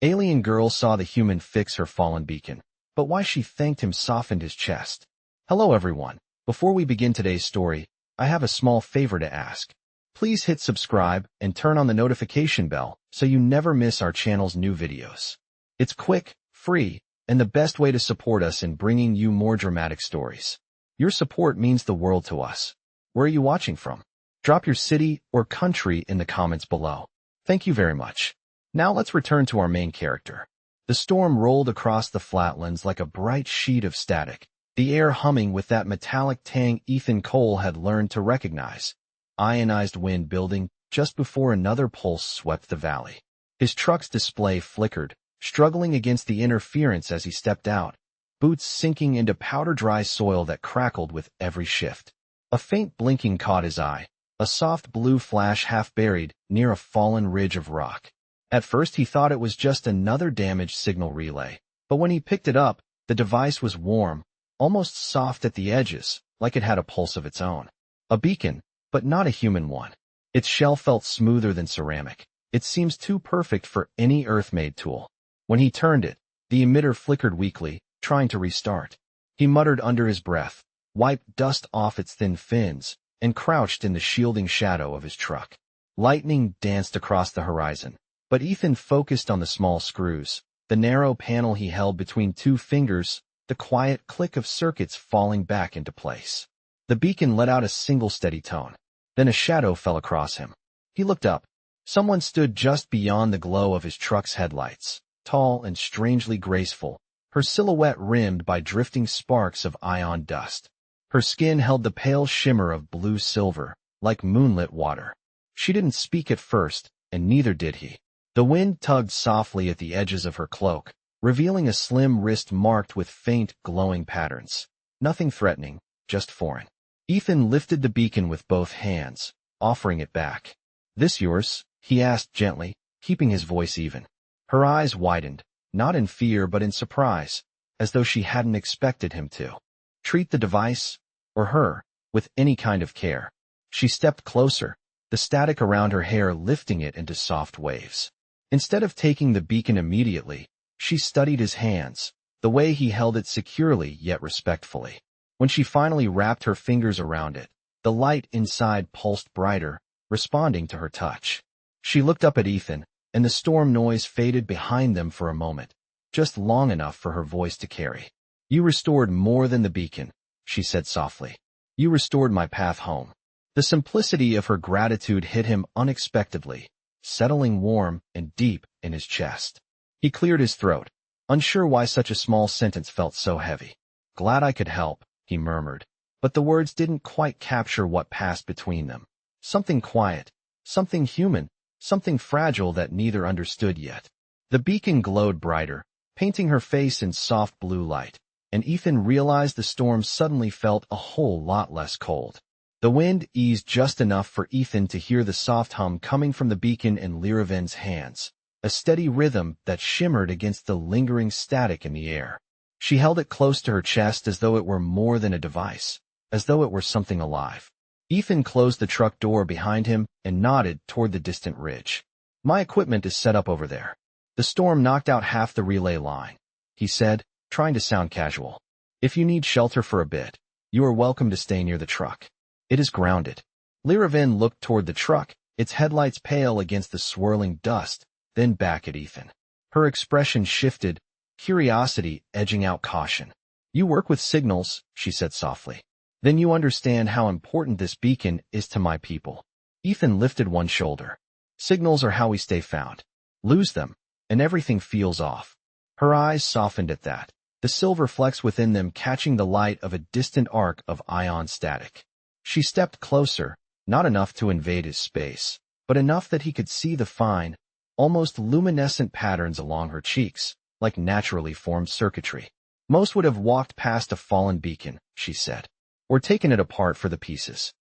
Alien girl saw the human fix her fallen beacon, but why she thanked him softened his chest. Hello everyone. Before we begin today's story, I have a small favor to ask. Please hit subscribe and turn on the notification bell so you never miss our channel's new videos. It's quick, free, and the best way to support us in bringing you more dramatic stories. Your support means the world to us. Where are you watching from? Drop your city or country in the comments below. Thank you very much. Now let's return to our main character. The storm rolled across the flatlands like a bright sheet of static, the air humming with that metallic tang Ethan Cole had learned to recognize. Ionized wind building just before another pulse swept the valley. His truck's display flickered, struggling against the interference as he stepped out, boots sinking into powder-dry soil that crackled with every shift. A faint blinking caught his eye, a soft blue flash half buried near a fallen ridge of rock. At first he thought it was just another damaged signal relay, but when he picked it up, the device was warm, almost soft at the edges, like it had a pulse of its own. A beacon, but not a human one. Its shell felt smoother than ceramic. It seems too perfect for any Earth-made tool. When he turned it, the emitter flickered weakly, trying to restart. He muttered under his breath, wiped dust off its thin fins, and crouched in the shielding shadow of his truck. Lightning danced across the horizon, but Ethan focused on the small screws, the narrow panel he held between two fingers, the quiet click of circuits falling back into place. The beacon let out a single steady tone. Then a shadow fell across him. He looked up. Someone stood just beyond the glow of his truck's headlights, tall and strangely graceful, her silhouette rimmed by drifting sparks of ion dust. Her skin held the pale shimmer of blue silver, like moonlit water. She didn't speak at first, and neither did he. The wind tugged softly at the edges of her cloak, revealing a slim wrist marked with faint, glowing patterns. Nothing threatening, just foreign. Ethan lifted the beacon with both hands, offering it back. "This yours?" he asked gently, keeping his voice even. Her eyes widened, not in fear but in surprise, as though she hadn't expected him to treat the device, or her, with any kind of care. She stepped closer, the static around her hair lifting it into soft waves. Instead of taking the beacon immediately, she studied his hands, the way he held it securely yet respectfully. When she finally wrapped her fingers around it, the light inside pulsed brighter, responding to her touch. She looked up at Ethan, and the storm noise faded behind them for a moment, just long enough for her voice to carry. "You restored more than the beacon," she said softly. "You restored my path home." The simplicity of her gratitude hit him unexpectedly, settling warm and deep in his chest. He cleared his throat, unsure why such a small sentence felt so heavy. "Glad I could help," he murmured, but the words didn't quite capture what passed between them. Something quiet, something human, something fragile that neither understood yet. The beacon glowed brighter, painting her face in soft blue light, and Ethan realized the storm suddenly felt a whole lot less cold. The wind eased just enough for Ethan to hear the soft hum coming from the beacon in Lyraven's hands, a steady rhythm that shimmered against the lingering static in the air. She held it close to her chest as though it were more than a device, as though it were something alive. Ethan closed the truck door behind him and nodded toward the distant ridge. "My equipment is set up over there." The storm knocked out half the relay line, he said, trying to sound casual. "If you need shelter for a bit, you are welcome to stay near the truck. It is grounded." Lyraven looked toward the truck, its headlights pale against the swirling dust, then back at Ethan. Her expression shifted, curiosity edging out caution. "You work with signals," she said softly. "Then you understand how important this beacon is to my people." Ethan lifted one shoulder. "Signals are how we stay found. Lose them, and everything feels off." Her eyes softened at that, the silver flecks within them catching the light of a distant arc of ion static. She stepped closer, not enough to invade his space, but enough that he could see the fine, almost luminescent patterns along her cheeks, like naturally formed circuitry. "Most would have walked past a fallen beacon," she said, "or taken it apart for the pieces."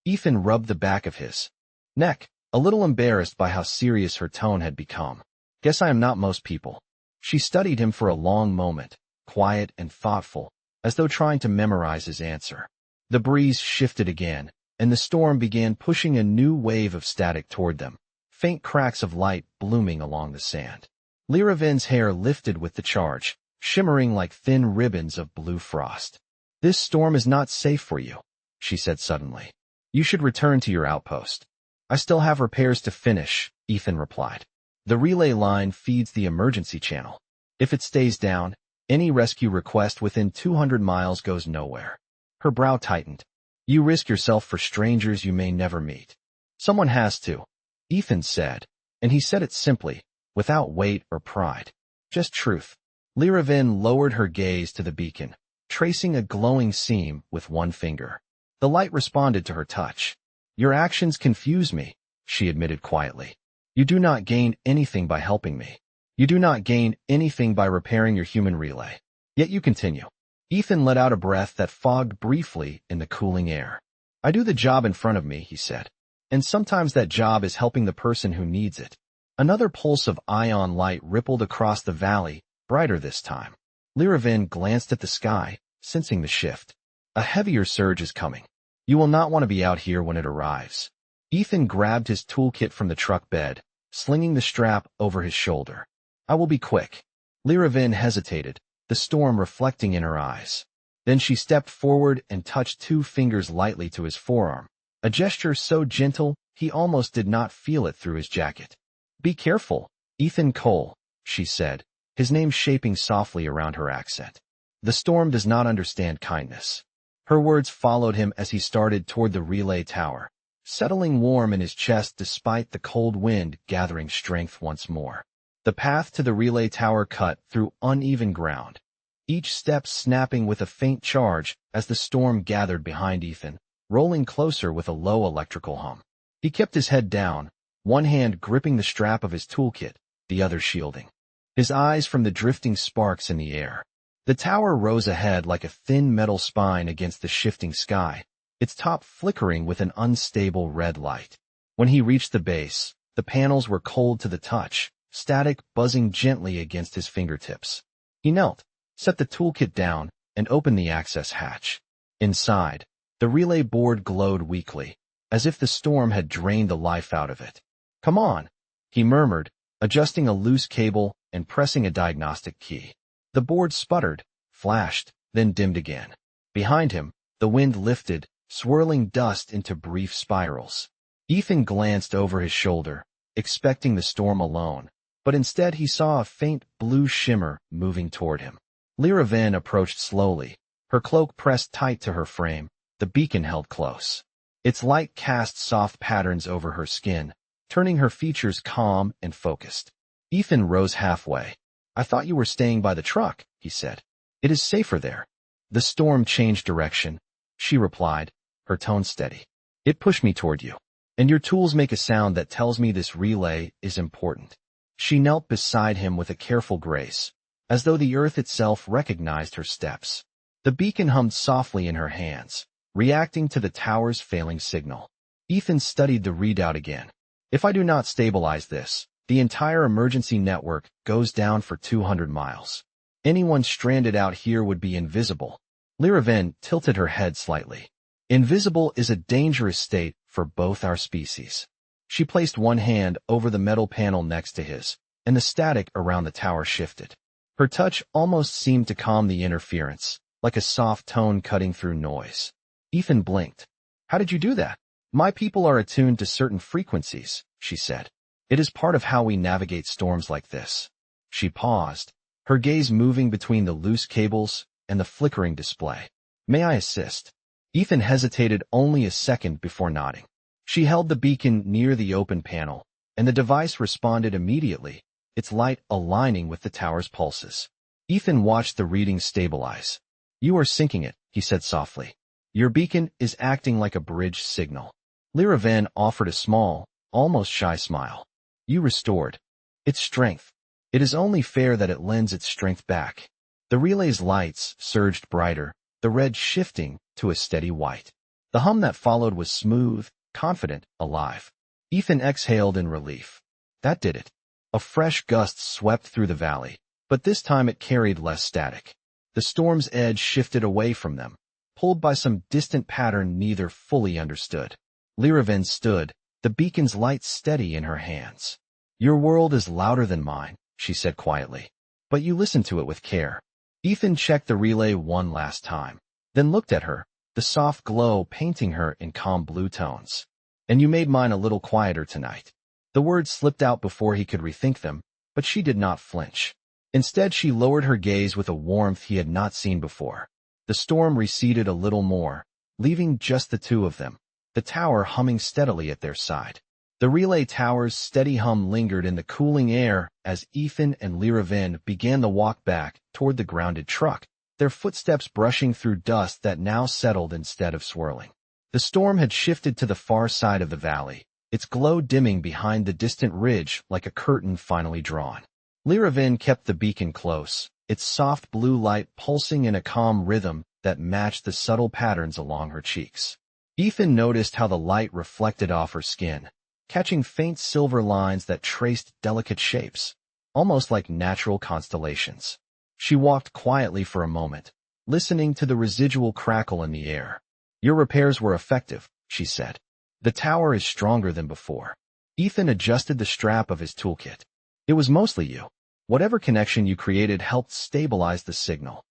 Ethan rubbed the back of his neck, a little embarrassed by how serious her tone had become. "Guess I am not most people." She studied him for a long moment, quiet and thoughtful, as though trying to memorize his answer. The breeze shifted again, and the storm began pushing a new wave of static toward them, faint cracks of light blooming along the sand. Lyravin's hair lifted with the charge, shimmering like thin ribbons of blue frost. "This storm is not safe for you," she said suddenly. "You should return to your outpost." "I still have repairs to finish," Ethan replied. "The relay line feeds the emergency channel. If it stays down, any rescue request within 200 miles goes nowhere." Her brow tightened. "You risk yourself for strangers you may never meet." "Someone has to," Ethan said, and he said it simply, without weight or pride. Just truth. Lyravin lowered her gaze to the beacon, tracing a glowing seam with one finger. The light responded to her touch. "Your actions confuse me," she admitted quietly. "You do not gain anything by helping me. You do not gain anything by repairing your human relay. Yet you continue." Ethan let out a breath that fogged briefly in the cooling air. "I do the job in front of me," he said. "And sometimes that job is helping the person who needs it." Another pulse of ion light rippled across the valley, brighter this time. Lyravin glanced at the sky, sensing the shift. "A heavier surge is coming. You will not want to be out here when it arrives." Ethan grabbed his toolkit from the truck bed, slinging the strap over his shoulder. "I will be quick." Lyravin hesitated, the storm reflecting in her eyes. Then she stepped forward and touched 2 fingers lightly to his forearm, a gesture so gentle he almost did not feel it through his jacket. "Be careful, Ethan Cole," she said, his name shaping softly around her accent. "The storm does not understand kindness." Her words followed him as he started toward the relay tower, settling warm in his chest despite the cold wind gathering strength once more. The path to the relay tower cut through uneven ground, each step snapping with a faint charge as the storm gathered behind Ethan, rolling closer with a low electrical hum. He kept his head down, one hand gripping the strap of his toolkit, the other shielding his eyes from the drifting sparks in the air. The tower rose ahead like a thin metal spine against the shifting sky, its top flickering with an unstable red light. When he reached the base, the panels were cold to the touch, static buzzing gently against his fingertips. He knelt, set the toolkit down, and opened the access hatch. Inside, the relay board glowed weakly, as if the storm had drained the life out of it. "Come on," he murmured, adjusting a loose cable and pressing a diagnostic key. The board sputtered, flashed, then dimmed again. Behind him, the wind lifted, swirling dust into brief spirals. Ethan glanced over his shoulder, expecting the storm alone, but instead he saw a faint blue shimmer moving toward him. Lyravin approached slowly, her cloak pressed tight to her frame, the beacon held close. Its light cast soft patterns over her skin, turning her features calm and focused. Ethan rose halfway. "I thought you were staying by the truck," he said. "It is safer there." "The storm changed direction," she replied, her tone steady. "It pushed me toward you. And your tools make a sound that tells me this relay is important." She knelt beside him with a careful grace, as though the earth itself recognized her steps. The beacon hummed softly in her hands, reacting to the tower's failing signal. Ethan studied the readout again. "If I do not stabilize this, the entire emergency network goes down for 200 miles. Anyone stranded out here would be invisible." Lyravin tilted her head slightly. "Invisible is a dangerous state for both our species." She placed one hand over the metal panel next to his, and the static around the tower shifted. Her touch almost seemed to calm the interference, like a soft tone cutting through noise. Ethan blinked. "How did you do that?" "My people are attuned to certain frequencies," she said. "It is part of how we navigate storms like this." She paused, her gaze moving between the loose cables and the flickering display. "May I assist?" Ethan hesitated only a second before nodding. She held the beacon near the open panel, and the device responded immediately, its light aligning with the tower's pulses. Ethan watched the reading stabilize. "You are syncing it," he said softly. "Your beacon is acting like a bridge signal." Lyravin offered a small, almost shy smile. "You restored its strength. It is only fair that it lends its strength back." The relay's lights surged brighter, the red shifting to a steady white. The hum that followed was smooth, confident, alive. Ethan exhaled in relief. That did it. A fresh gust swept through the valley, but this time it carried less static. The storm's edge shifted away from them, pulled by some distant pattern neither fully understood. Lyravin stood, the beacon's light steady in her hands. "Your world is louder than mine," she said quietly. But you listened to it with care. Ethan checked the relay one last time, then looked at her, the soft glow painting her in calm blue tones. And you made mine a little quieter tonight. The words slipped out before he could rethink them, but she did not flinch. Instead, she lowered her gaze with a warmth he had not seen before. The storm receded a little more, leaving just the two of them, the tower humming steadily at their side. The relay tower's steady hum lingered in the cooling air as Ethan and Lyravin began the walk back toward the grounded truck, their footsteps brushing through dust that now settled instead of swirling. The storm had shifted to the far side of the valley, its glow dimming behind the distant ridge like a curtain finally drawn. Lyravin kept the beacon close, its soft blue light pulsing in a calm rhythm that matched the subtle patterns along her cheeks. Ethan noticed how the light reflected off her skin, catching faint silver lines that traced delicate shapes, almost like natural constellations. She walked quietly for a moment, listening to the residual crackle in the air. Your repairs were effective, she said. The tower is stronger than before. Ethan adjusted the strap of his toolkit. It was mostly you. Whatever connection you created helped stabilize the signal.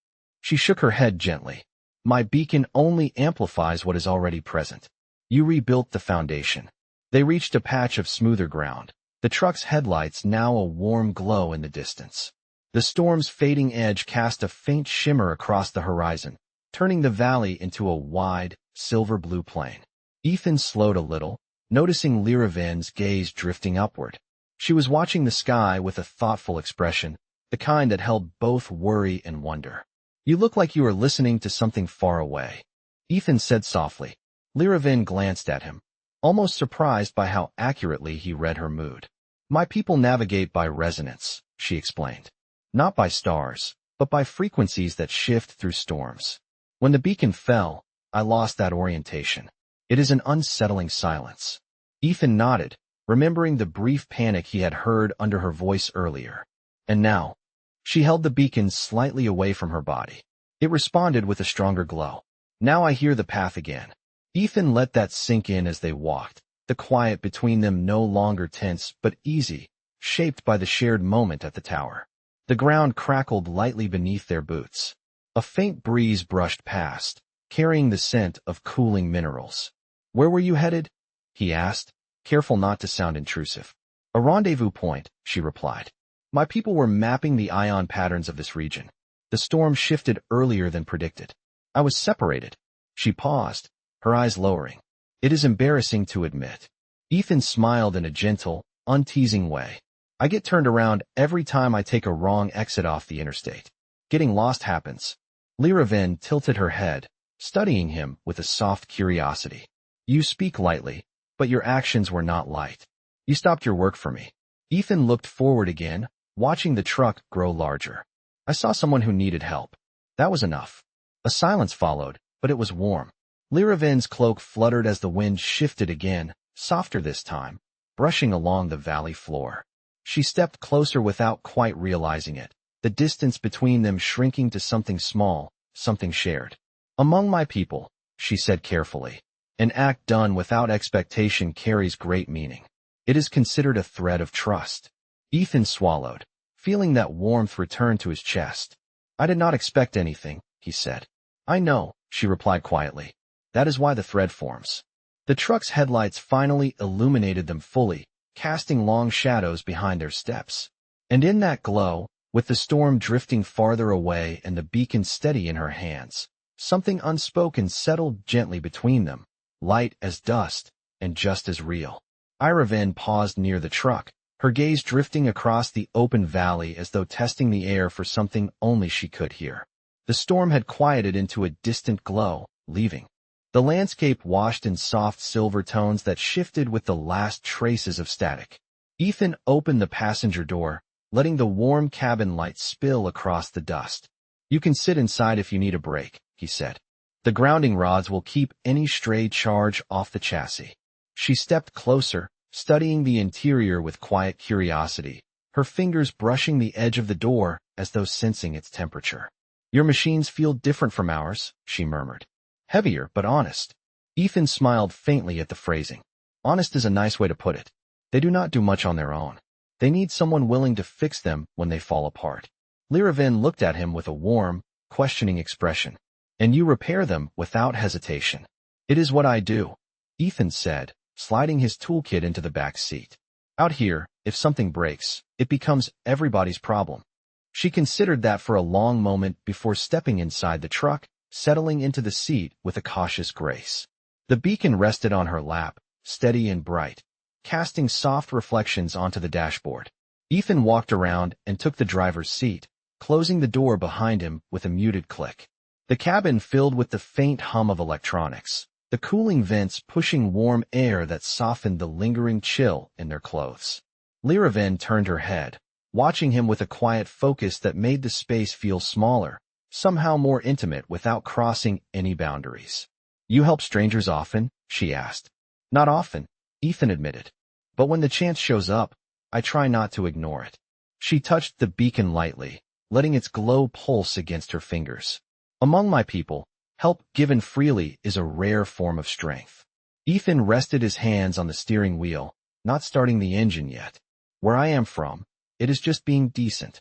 She shook her head gently. My beacon only amplifies what is already present. You rebuilt the foundation. They reached a patch of smoother ground, the truck's headlights now a warm glow in the distance. The storm's fading edge cast a faint shimmer across the horizon, turning the valley into a wide, silver-blue plain. Ethan slowed a little, noticing Lyravin's gaze drifting upward. She was watching the sky with a thoughtful expression, the kind that held both worry and wonder. You look like you are listening to something far away, Ethan said softly. Lyravin glanced at him, almost surprised by how accurately he read her mood. My people navigate by resonance, she explained. Not by stars, but by frequencies that shift through storms. When the beacon fell, I lost that orientation. It is an unsettling silence. Ethan nodded, remembering the brief panic he had heard under her voice earlier. And now, she held the beacon slightly away from her body. It responded with a stronger glow. Now I hear the path again. Ethan let that sink in as they walked, the quiet between them no longer tense but easy, shaped by the shared moment at the tower. The ground crackled lightly beneath their boots. A faint breeze brushed past, carrying the scent of cooling minerals. Where were you headed? He asked, careful not to sound intrusive. A rendezvous point, she replied. My people were mapping the ion patterns of this region. The storm shifted earlier than predicted. I was separated. She paused, her eyes lowering. It is embarrassing to admit. Ethan smiled in a gentle, unteasing way. I get turned around every time I take a wrong exit off the interstate. Getting lost happens. Lyravin tilted her head, studying him with a soft curiosity. You speak lightly, but your actions were not light. You stopped your work for me. Ethan looked forward again, watching the truck grow larger. I saw someone who needed help. That was enough. A silence followed, but it was warm. Lyravin's cloak fluttered as the wind shifted again, softer this time, brushing along the valley floor. She stepped closer without quite realizing it, the distance between them shrinking to something small, something shared. Among my people, she said carefully, an act done without expectation carries great meaning. It is considered a thread of trust. Ethan swallowed, feeling that warmth return to his chest. I did not expect anything, he said. I know, she replied quietly. That is why the thread forms. The truck's headlights finally illuminated them fully, casting long shadows behind their steps. And in that glow, with the storm drifting farther away and the beacon steady in her hands, something unspoken settled gently between them, light as dust and just as real. Lyravin paused near the truck, her gaze drifting across the open valley as though testing the air for something only she could hear. The storm had quieted into a distant glow, leaving. The landscape washed in soft silver tones that shifted with the last traces of static. Ethan opened the passenger door, letting the warm cabin light spill across the dust. You can sit inside if you need a break, he said. The grounding rods will keep any stray charge off the chassis. She stepped closer, studying the interior with quiet curiosity, her fingers brushing the edge of the door as though sensing its temperature. Your machines feel different from ours, she murmured. Heavier, but honest. Ethan smiled faintly at the phrasing. Honest is a nice way to put it. They do not do much on their own. They need someone willing to fix them when they fall apart. Lyravin looked at him with a warm, questioning expression. And you repair them without hesitation. It is what I do, Ethan said, sliding his toolkit into the back seat. Out here, if something breaks, it becomes everybody's problem. She considered that for a long moment before stepping inside the truck, settling into the seat with a cautious grace. The beacon rested on her lap, steady and bright, casting soft reflections onto the dashboard. Ethan walked around and took the driver's seat, closing the door behind him with a muted click. The cabin filled with the faint hum of electronics, the cooling vents pushing warm air that softened the lingering chill in their clothes. Lyravin turned her head, watching him with a quiet focus that made the space feel smaller, somehow more intimate without crossing any boundaries. You help strangers often? She asked. Not often, Ethan admitted. But when the chance shows up, I try not to ignore it. She touched the beacon lightly, letting its glow pulse against her fingers. Among my people, help given freely is a rare form of strength. Ethan rested his hands on the steering wheel, not starting the engine yet. Where I am from, it is just being decent.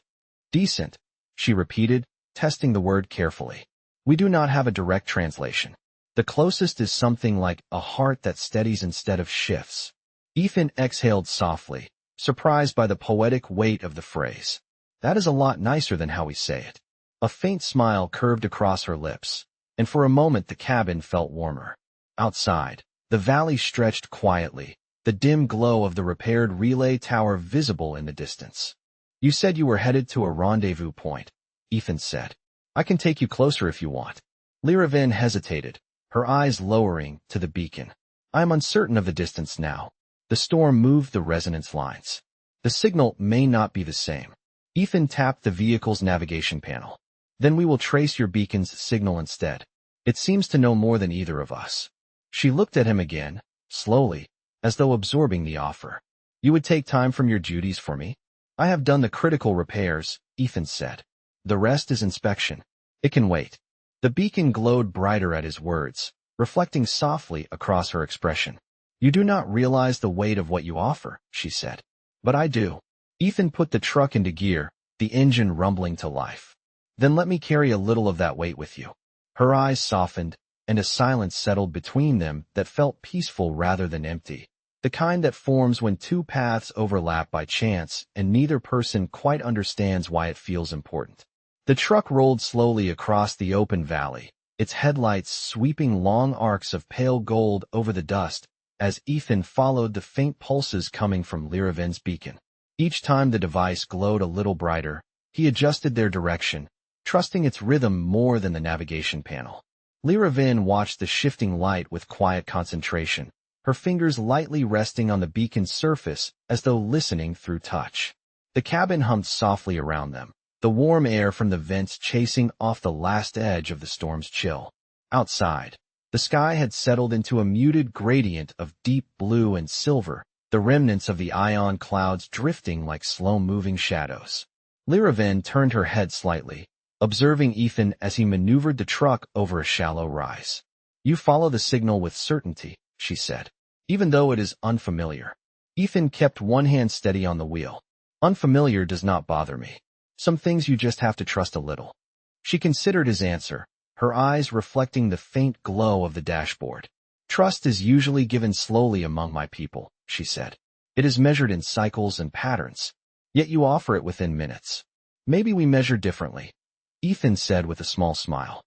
Decent, she repeated, testing the word carefully. We do not have a direct translation. The closest is something like a heart that steadies instead of shifts. Ethan exhaled softly, surprised by the poetic weight of the phrase. That is a lot nicer than how we say it. A faint smile curved across her lips, and for a moment the cabin felt warmer. Outside, the valley stretched quietly, the dim glow of the repaired relay tower visible in the distance. You said you were headed to a rendezvous point, Ethan said. I can take you closer if you want. Lyravin hesitated, her eyes lowering to the beacon. I am uncertain of the distance now. The storm moved the resonance lines. The signal may not be the same. Ethan tapped the vehicle's navigation panel. Then we will trace your beacon's signal instead. It seems to know more than either of us. She looked at him again, slowly, as though absorbing the offer. You would take time from your duties for me? I have done the critical repairs, Ethan said. The rest is inspection. It can wait. The beacon glowed brighter at his words, reflecting softly across her expression. You do not realize the weight of what you offer, she said. But I do. Ethan put the truck into gear, the engine rumbling to life. Then let me carry a little of that weight with you. Her eyes softened, and a silence settled between them that felt peaceful rather than empty, the kind that forms when two paths overlap by chance and neither person quite understands why it feels important. The truck rolled slowly across the open valley, its headlights sweeping long arcs of pale gold over the dust as Ethan followed the faint pulses coming from Lyravin's beacon. Each time the device glowed a little brighter, he adjusted their direction, trusting its rhythm more than the navigation panel. Lyravin watched the shifting light with quiet concentration, her fingers lightly resting on the beacon's surface as though listening through touch. The cabin hummed softly around them, the warm air from the vents chasing off the last edge of the storm's chill. Outside, the sky had settled into a muted gradient of deep blue and silver, the remnants of the ion clouds drifting like slow-moving shadows. Lyravin turned her head slightly, observing Ethan as he maneuvered the truck over a shallow rise. You follow the signal with certainty, she said, even though it is unfamiliar. Ethan kept one hand steady on the wheel. Unfamiliar does not bother me. Some things you just have to trust a little. She considered his answer, her eyes reflecting the faint glow of the dashboard. Trust is usually given slowly among my people, she said. It is measured in cycles and patterns. Yet you offer it within minutes. Maybe we measure differently, Ethan said with a small smile.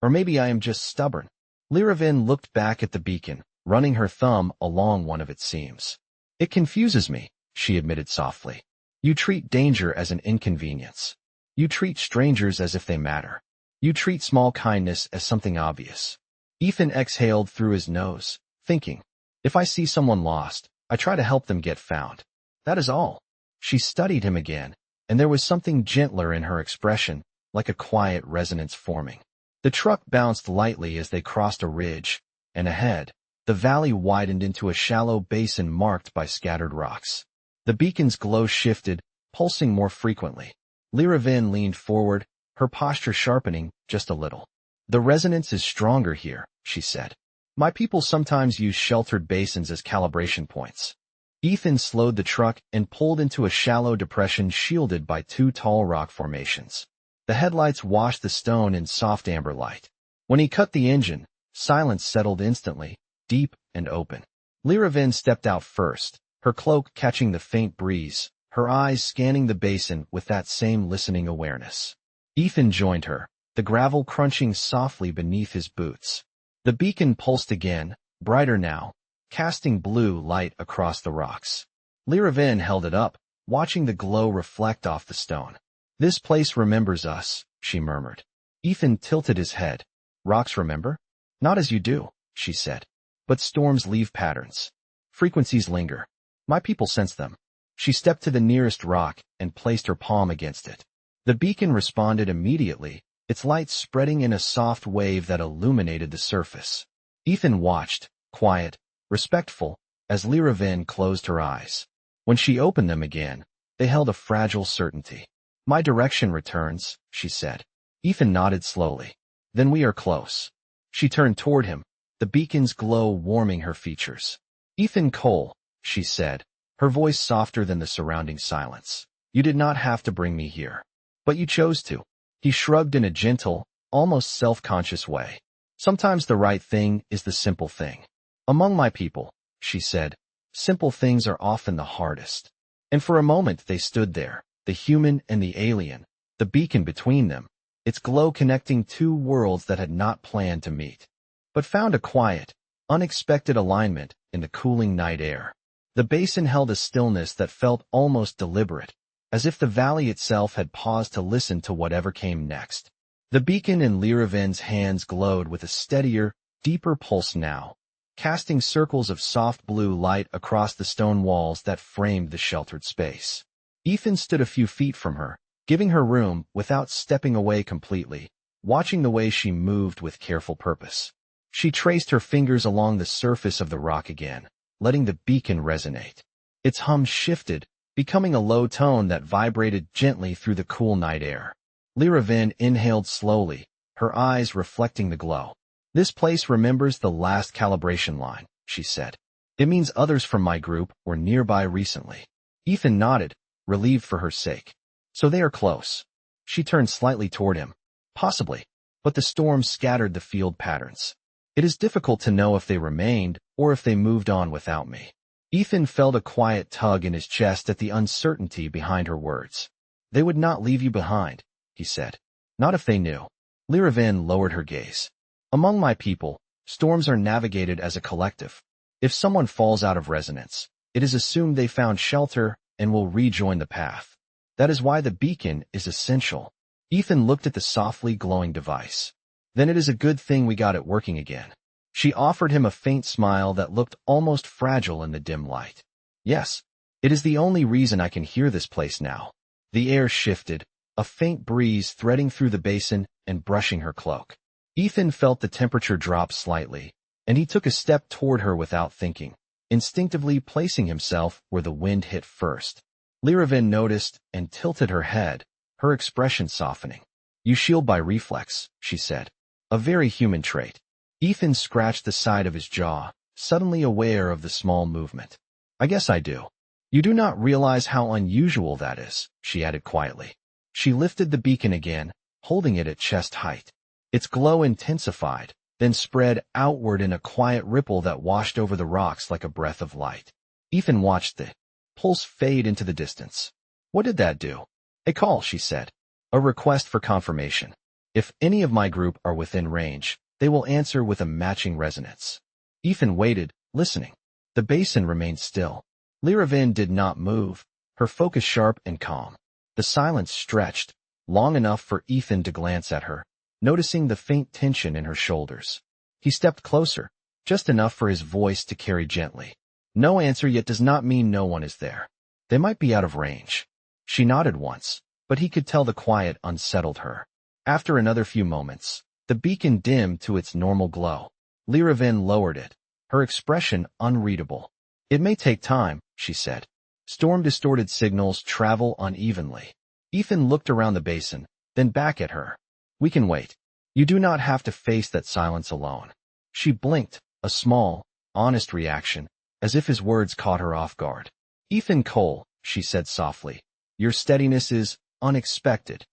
Or maybe I am just stubborn. Lyravin looked back at the beacon, running her thumb along one of its seams. It confuses me, she admitted softly. You treat danger as an inconvenience. You treat strangers as if they matter. You treat small kindness as something obvious. Ethan exhaled through his nose, thinking, if I see someone lost, I try to help them get found. That is all. She studied him again, and there was something gentler in her expression, like a quiet resonance forming. The truck bounced lightly as they crossed a ridge, and ahead, the valley widened into a shallow basin marked by scattered rocks. The beacon's glow shifted, pulsing more frequently. Lyravin leaned forward, her posture sharpening just a little. The resonance is stronger here, she said. My people sometimes use sheltered basins as calibration points. Ethan slowed the truck and pulled into a shallow depression shielded by two tall rock formations. The headlights washed the stone in soft amber light. When he cut the engine, silence settled instantly, deep and open. Lyravin stepped out first, her cloak catching the faint breeze, her eyes scanning the basin with that same listening awareness. Ethan joined her, the gravel crunching softly beneath his boots. The beacon pulsed again, brighter now, casting blue light across the rocks. Lyravin held it up, watching the glow reflect off the stone. "This place remembers us," she murmured. Ethan tilted his head. "Rocks remember? Not as you do," she said. "But storms leave patterns. Frequencies linger. My people sense them." She stepped to the nearest rock and placed her palm against it. The beacon responded immediately, its light spreading in a soft wave that illuminated the surface. Ethan watched, quiet, respectful, as Lyravin closed her eyes. When she opened them again, they held a fragile certainty. "My direction returns," she said. Ethan nodded slowly. "Then we are close." She turned toward him, the beacon's glow warming her features. "Ethan Cole," she said, her voice softer than the surrounding silence. "You did not have to bring me here. But you chose to." He shrugged in a gentle, almost self-conscious way. "Sometimes the right thing is the simple thing. Among my people," she said, "simple things are often the hardest." And for a moment they stood there, the human and the alien, the beacon between them, its glow connecting two worlds that had not planned to meet, but found a quiet, unexpected alignment in the cooling night air. The basin held a stillness that felt almost deliberate, as if the valley itself had paused to listen to whatever came next. The beacon in Lyravin's hands glowed with a steadier, deeper pulse now, casting circles of soft blue light across the stone walls that framed the sheltered space. Ethan stood a few feet from her, giving her room without stepping away completely, watching the way she moved with careful purpose. She traced her fingers along the surface of the rock again, letting the beacon resonate. Its hum shifted, becoming a low tone that vibrated gently through the cool night air. Lyravin inhaled slowly, her eyes reflecting the glow. "This place remembers the last calibration line," she said. "It means others from my group were nearby recently." Ethan nodded, relieved for her sake. "So they are close." She turned slightly toward him. "Possibly, but the storm scattered the field patterns. It is difficult to know if they remained or if they moved on without me." Ethan felt a quiet tug in his chest at the uncertainty behind her words. "They would not leave you behind," he said. "Not if they knew." Lyravin lowered her gaze. "Among my people, storms are navigated as a collective. If someone falls out of resonance, it is assumed they found shelter and will rejoin the path. That is why the beacon is essential." Ethan looked at the softly glowing device. "Then it is a good thing we got it working again." She offered him a faint smile that looked almost fragile in the dim light. "Yes, it is the only reason I can hear this place now." The air shifted, a faint breeze threading through the basin and brushing her cloak. Ethan felt the temperature drop slightly, and he took a step toward her without thinking, instinctively placing himself where the wind hit first. Lyravin noticed and tilted her head, her expression softening. "You shield by reflex," she said. "A very human trait." Ethan scratched the side of his jaw, suddenly aware of the small movement. "I guess I do." "You do not realize how unusual that is," she added quietly. She lifted the beacon again, holding it at chest height. Its glow intensified, then spread outward in a quiet ripple that washed over the rocks like a breath of light. Ethan watched the pulse fade into the distance. "What did that do?" "A call," she said. "A request for confirmation. If any of my group are within range, they will answer with a matching resonance." Ethan waited, listening. The basin remained still. Lyravin did not move, her focus sharp and calm. The silence stretched, long enough for Ethan to glance at her, noticing the faint tension in her shoulders. He stepped closer, just enough for his voice to carry gently. "No answer yet does not mean no one is there. They might be out of range." She nodded once, but he could tell the quiet unsettled her. After another few moments, the beacon dimmed to its normal glow. Lyravin lowered it, her expression unreadable. "It may take time," she said. "Storm-distorted signals travel unevenly." Ethan looked around the basin, then back at her. "We can wait. You do not have to face that silence alone." She blinked, a small, honest reaction, as if his words caught her off guard. "Ethan Cole," she said softly, "your steadiness is unexpected."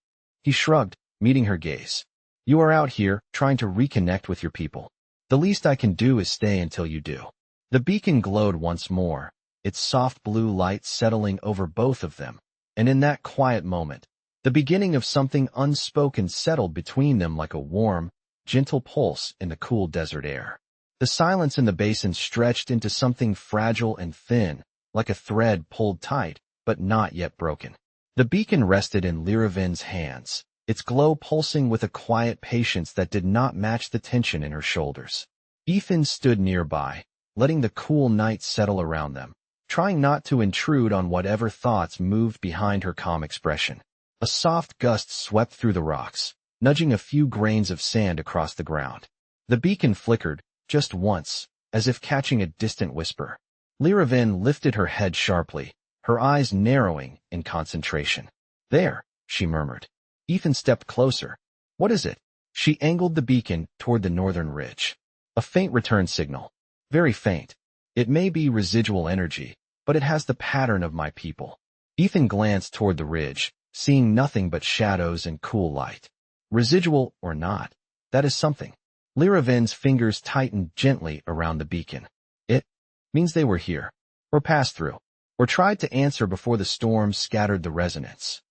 He shrugged, meeting her gaze. "You are out here, trying to reconnect with your people. The least I can do is stay until you do." The beacon glowed once more, its soft blue light settling over both of them, and in that quiet moment, the beginning of something unspoken settled between them like a warm, gentle pulse in the cool desert air. The silence in the basin stretched into something fragile and thin, like a thread pulled tight, but not yet broken. The beacon rested in Lyravin's hands, its glow pulsing with a quiet patience that did not match the tension in her shoulders. Ethan stood nearby, letting the cool night settle around them, trying not to intrude on whatever thoughts moved behind her calm expression. A soft gust swept through the rocks, nudging a few grains of sand across the ground. The beacon flickered, just once, as if catching a distant whisper. Lyravin lifted her head sharply, her eyes narrowing in concentration. "There," she murmured. Ethan stepped closer. "What is it?" She angled the beacon toward the northern ridge. "A faint return signal. Very faint. It may be residual energy, but it has the pattern of my people." Ethan glanced toward the ridge, seeing nothing but shadows and cool light. "Residual or not, that is something." Lyravin's fingers tightened gently around the beacon. "It means they were here, or passed through, or tried to answer before the storm scattered the resonance."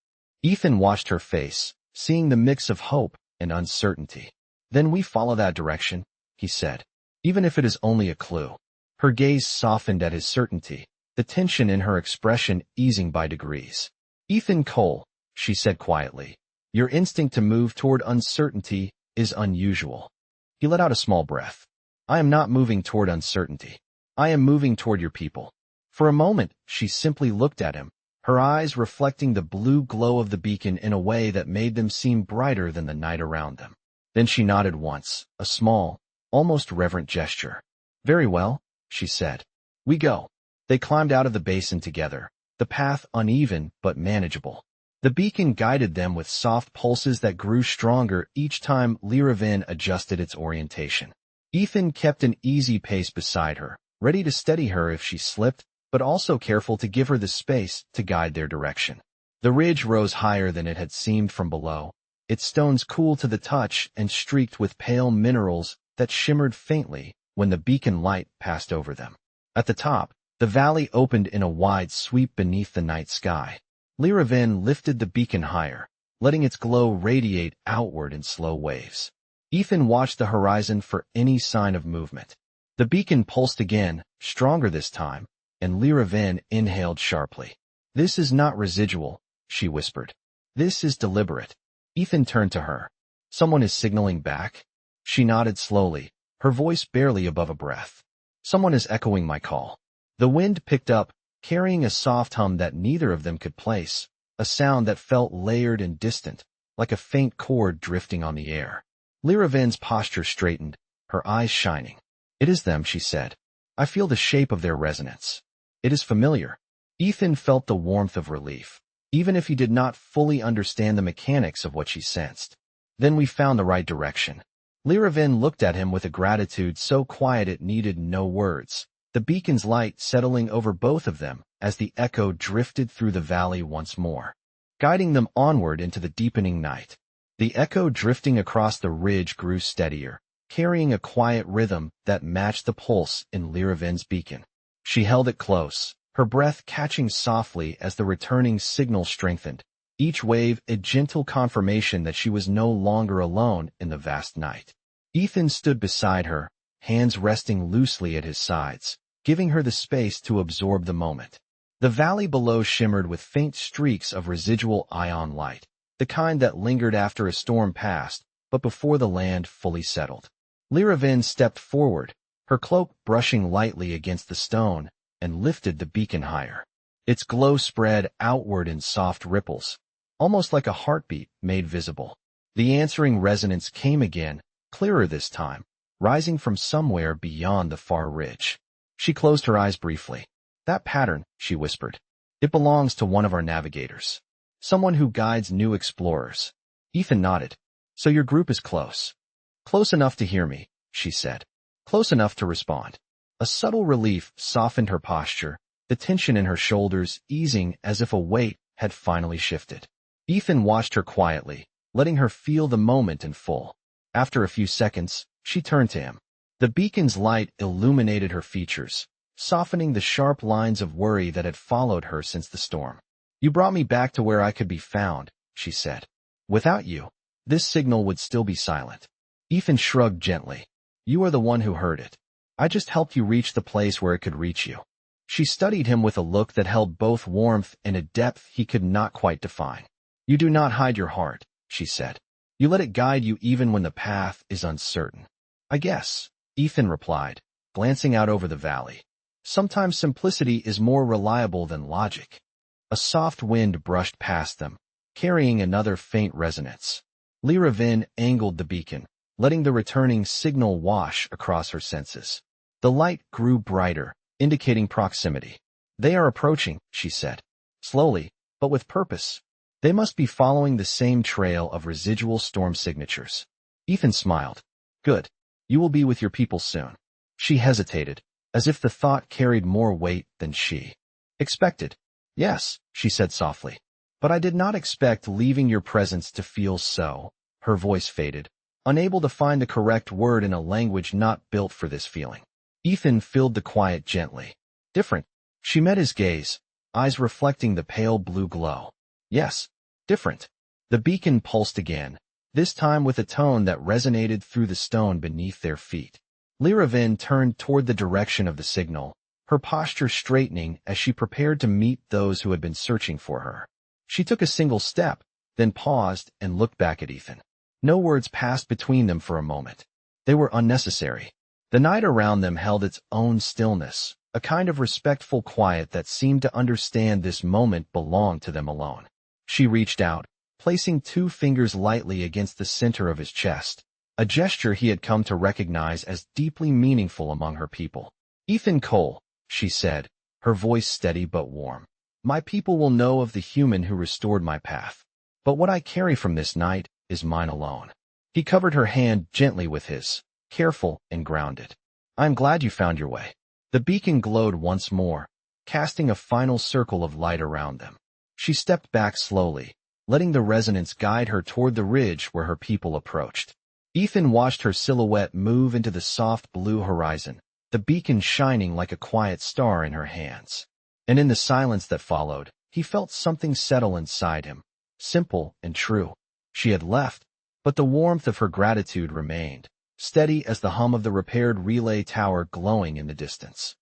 Ethan watched her face, seeing the mix of hope and uncertainty. "Then we follow that direction," he said, "even if it is only a clue." Her gaze softened at his certainty, the tension in her expression easing by degrees. "Ethan Cole," she said quietly, "your instinct to move toward uncertainty is unusual." He let out a small breath. "I am not moving toward uncertainty. I am moving toward your people." For a moment, she simply looked at him, her eyes reflecting the blue glow of the beacon in a way that made them seem brighter than the night around them. Then she nodded once, a small, almost reverent gesture. "Very well," she said. "We go." They climbed out of the basin together, the path uneven but manageable. The beacon guided them with soft pulses that grew stronger each time Lyravin adjusted its orientation. Ethan kept an easy pace beside her, ready to steady her if she slipped, but also careful to give her the space to guide their direction. The ridge rose higher than it had seemed from below, its stones cool to the touch and streaked with pale minerals that shimmered faintly when the beacon light passed over them. At the top, the valley opened in a wide sweep beneath the night sky. Lyravin lifted the beacon higher, letting its glow radiate outward in slow waves. Ethan watched the horizon for any sign of movement. The beacon pulsed again, stronger this time, and Lyravin inhaled sharply. "This is not residual," she whispered. "This is deliberate." Ethan turned to her. "Someone is signaling back?" She nodded slowly, her voice barely above a breath. "Someone is echoing my call." The wind picked up, carrying a soft hum that neither of them could place, a sound that felt layered and distant, like a faint chord drifting on the air. Lyravin's posture straightened, her eyes shining. "It is them," she said. "I feel the shape of their resonance. It is familiar." Ethan felt the warmth of relief, even if he did not fully understand the mechanics of what she sensed. "Then we found the right direction." Lyravin looked at him with a gratitude so quiet it needed no words, the beacon's light settling over both of them as the echo drifted through the valley once more, guiding them onward into the deepening night. The echo drifting across the ridge grew steadier, carrying a quiet rhythm that matched the pulse in Lyravin's beacon. She held it close, her breath catching softly as the returning signal strengthened, each wave a gentle confirmation that she was no longer alone in the vast night. Ethan stood beside her, hands resting loosely at his sides, giving her the space to absorb the moment. The valley below shimmered with faint streaks of residual ion light, the kind that lingered after a storm passed, but before the land fully settled. Lyravin stepped forward, her cloak brushing lightly against the stone, and lifted the beacon higher. Its glow spread outward in soft ripples, almost like a heartbeat made visible. The answering resonance came again, clearer this time, rising from somewhere beyond the far ridge. She closed her eyes briefly. "That pattern," she whispered. "It belongs to one of our navigators. Someone who guides new explorers." Ethan nodded. "So your group is close." "Close enough to hear me," she said. "Close enough to respond." A subtle relief softened her posture, the tension in her shoulders easing as if a weight had finally shifted. Ethan watched her quietly, letting her feel the moment in full. After a few seconds, she turned to him. The beacon's light illuminated her features, softening the sharp lines of worry that had followed her since the storm. "You brought me back to where I could be found," she said. "Without you, this signal would still be silent." Ethan shrugged gently. "You are the one who heard it. I just helped you reach the place where it could reach you." She studied him with a look that held both warmth and a depth he could not quite define. "You do not hide your heart," she said. "You let it guide you even when the path is uncertain." "I guess," Ethan replied, glancing out over the valley. "Sometimes simplicity is more reliable than logic." A soft wind brushed past them, carrying another faint resonance. Lyra Vin angled the beacon, letting the returning signal wash across her senses. The light grew brighter, indicating proximity. "They are approaching," she said. "Slowly, but with purpose. They must be following the same trail of residual storm signatures." Ethan smiled. "Good. You will be with your people soon." She hesitated, as if the thought carried more weight than she expected. "Yes," she said softly. "But I did not expect leaving your presence to feel so." Her voice faded, unable to find the correct word in a language not built for this feeling. Ethan filled the quiet gently. "Different." She met his gaze, eyes reflecting the pale blue glow. "Yes, different." The beacon pulsed again, this time with a tone that resonated through the stone beneath their feet. Lyra Vin turned toward the direction of the signal, her posture straightening as she prepared to meet those who had been searching for her. She took a single step, then paused and looked back at Ethan. No words passed between them for a moment. They were unnecessary. The night around them held its own stillness, a kind of respectful quiet that seemed to understand this moment belonged to them alone. She reached out, placing 2 fingers lightly against the center of his chest, a gesture he had come to recognize as deeply meaningful among her people. "Ethan Cole," she said, her voice steady but warm. "My people will know of the human who restored my path. But what I carry from this night is mine alone." He covered her hand gently with his, careful and grounded. "I am glad you found your way." The beacon glowed once more, casting a final circle of light around them. She stepped back slowly, letting the resonance guide her toward the ridge where her people approached. Ethan watched her silhouette move into the soft blue horizon, the beacon shining like a quiet star in her hands. And in the silence that followed, he felt something settle inside him, simple and true. She had left, but the warmth of her gratitude remained, steady as the hum of the repaired relay tower glowing in the distance.